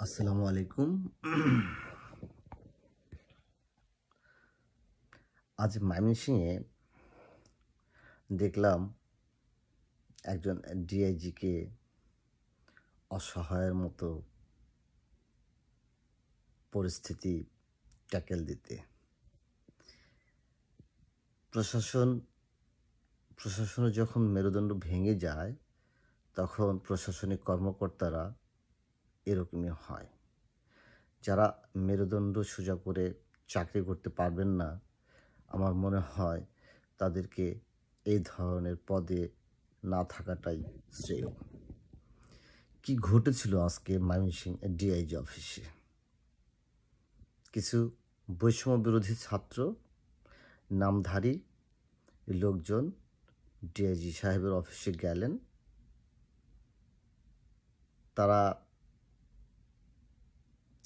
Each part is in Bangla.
আসসালামু আলাইকুম। আজ ময়মনসিংহে দেখলাম একজন ডিআইজিকে অসহায়ের মতো পরিস্থিতি ট্যাকেল দিতে। প্রশাসনের যখন মেরুদণ্ড ভেঙে যায় তখন প্রশাসনিক কর্মকর্তারা এরকমই হয়। যারা মেরুদণ্ড সোজা করে চাকরি করতে পারবেন না, আমার মনে হয় তাদেরকে এই ধরনের পদে না থাকাটাই শ্রেয়। কি ঘটেছিল আজকে ময়মনসিংহ ডিআইজি অফিসে? কিছু বৈষম্য বিরোধী ছাত্র নামধারী লোকজন ডিআইজি সাহেবের অফিসে গেলেন। তারা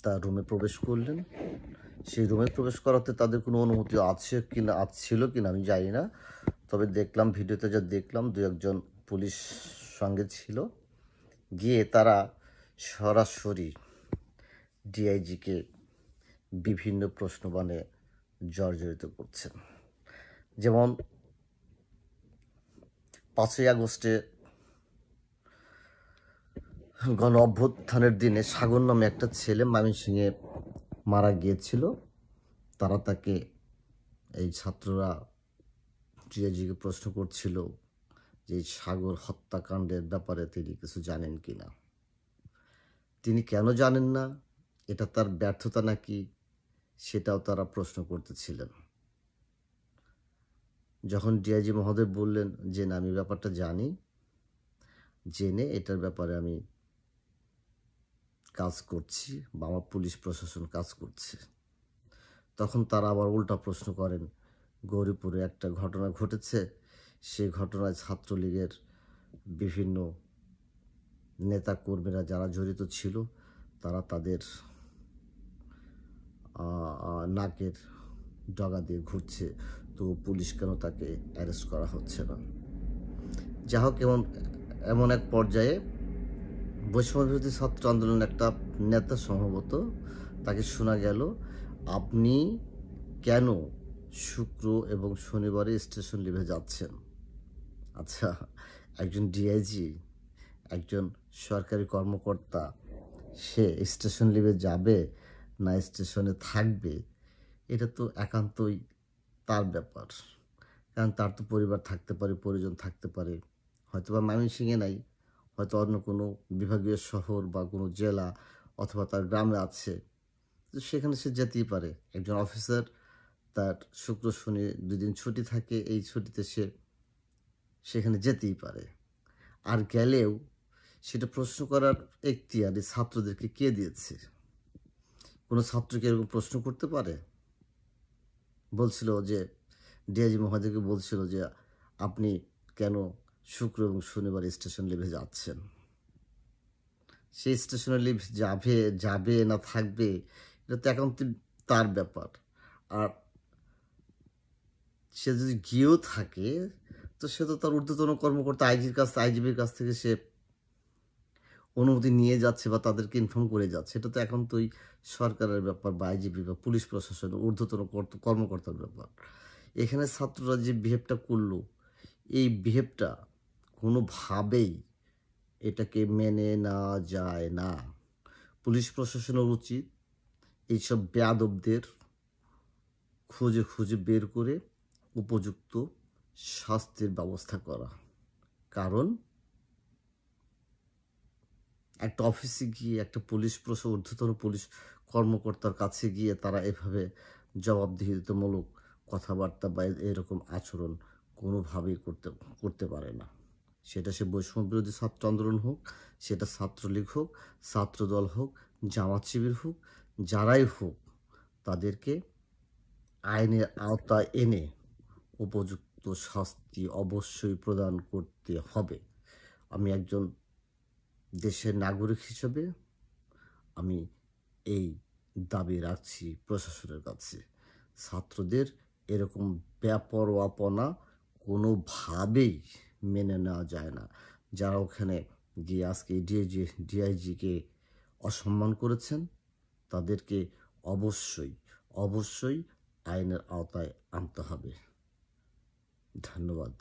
তার রুমে প্রবেশ করলেন। সেই রুমে প্রবেশ করাতে তাদের কোনো অনুমতি ছিল কিনা আমি জানি না, তবে দেখলাম ভিডিওতে যা দেখলাম দু একজন পুলিশ সঙ্গে ছিল। গিয়ে তারা সরাসরি ডিআইজিকে বিভিন্ন প্রশ্নবাণে জর্জরিত করছেন। যেমন 5ই আগস্টে গণ অভ্যুত্থানের দিনে সাগর নামে একটা ছেলে ময়মনসিংহে মারা গিয়েছিল। তারা তাকে, এই ছাত্ররা ডিআইজিকে প্রশ্ন করছিল যে এই সাগর হত্যাকাণ্ডের ব্যাপারে তিনি কিছু জানেন কিনা। তিনি কেন জানেন না, এটা তার ব্যর্থতা নাকি, সেটাও তারা প্রশ্ন করতেছিলেন। যখন ডিআইজি মহোদয় বললেন যে না, আমি ব্যাপারটা জানি, জেনে এটার ব্যাপারে আমি কাজ করছি বা আমার পুলিশ প্রশাসন কাজ করছে, তখন তারা আবার উল্টা প্রশ্ন করেন। গৌরীপুরে একটা ঘটনা ঘটেছে, সেই ঘটনায় ছাত্রলীগের বিভিন্ন নেতা কর্মীরা যারা জড়িত ছিল তারা তাদের নাকের ডগা দিয়ে ঘুরছে, তো পুলিশ কেন তাকে অ্যারেস্ট করা হচ্ছে না। যা হোক, এমন এক পর্যায়ে বৈষম্যবিরোধী ছাত্র আন্দোলনের একটা নেতা সম্ভবত, তাকে শোনা গেল, আপনি কেন শুক্র এবং শনিবারে স্টেশন লিভে যাচ্ছেন? আচ্ছা, একজন ডিআইজি, একজন সরকারি কর্মকর্তা, সে স্টেশন লিভে যাবে না স্টেশনে থাকবে, এটা তো একান্তই তার ব্যাপার। কারণ তার তো পরিবার থাকতে পারে, পরিজন থাকতে পারে, হয়তো বা ময়মনসিংহে নাই, হয়তো অন্য কোনো বিভাগীয় শহর বা কোনো জেলা অথবা তার গ্রামে আছে, তো সেখানে সে যেতেই পারে। একজন অফিসার, তার শুক্র শনি 2 দিন ছুটি থাকে, এই ছুটিতে সে সেখানে যেতেই পারে। আর গেলেও সেটা প্রশ্ন করার এখতিয়ার এই ছাত্রদেরকে কে দিয়েছে? কোনো ছাত্রকে এরকম প্রশ্ন করতে পারে? বলছিল যে ডিআইজি মহোদয়কে বলছিল যে আপনি কেন শুক্র এবং শনিবার স্টেশন লিভে যাচ্ছেন? সেই স্টেশনে লিভ যাবে না থাকবে, এটা তো একান্ত তার ব্যাপার। আর সে যদি গিয়েও থাকে, তো সে তো তার ঊর্ধ্বতন কর্মকর্তা আইজিবির কাছ থেকে সে অনুমতি নিয়ে যাচ্ছে বা তাদেরকে ইনফর্ম করে যাচ্ছে। এটা তো একান্তই সরকারের ব্যাপার বা আইজিপি বা পুলিশ প্রশাসনের ঊর্ধ্বতন কর্মকর্তার ব্যাপার। এখানে ছাত্ররা যে বিহেভটা করলো, এই বিহেভটা কোনোভাবেই এটাকে মেনে নেওয়া যায় না। পুলিশ প্রশাসনের উচিত এইসব বেয়াদবদের খুঁজে খুঁজে বের করে উপযুক্ত শাস্তির ব্যবস্থা করা। কারণ একটা অফিসে গিয়ে একটা ঊর্ধ্বতন পুলিশ কর্মকর্তার কাছে গিয়ে তারা এভাবে জবাবদিহিতামূলক কথাবার্তা বা এরকম আচরণ কোনোভাবেই করতে পারে না। সেটা সে বৈষম্য বিরোধী ছাত্র আন্দোলন হোক, সেটা ছাত্রলীগ হোক, ছাত্রদল হোক, জামাত শিবির হোক, যারাই হোক, তাদেরকে আইনের আওতায় এনে উপযুক্ত শাস্তি অবশ্যই প্রদান করতে হবে। আমি একজন দেশের নাগরিক হিসেবে আমি এই দাবি রাখছি প্রশাসনের কাছে। ছাত্রদের এরকম বেপরোয়াপনা কোনোভাবেই মেনে নেওয়া যায় না। যারা ওখানে গিয়ে আজকে ডিআইজিকে অসম্মান করেছেন তাদেরকে অবশ্যই আইনের আওতায় আনতে হবে। ধন্যবাদ।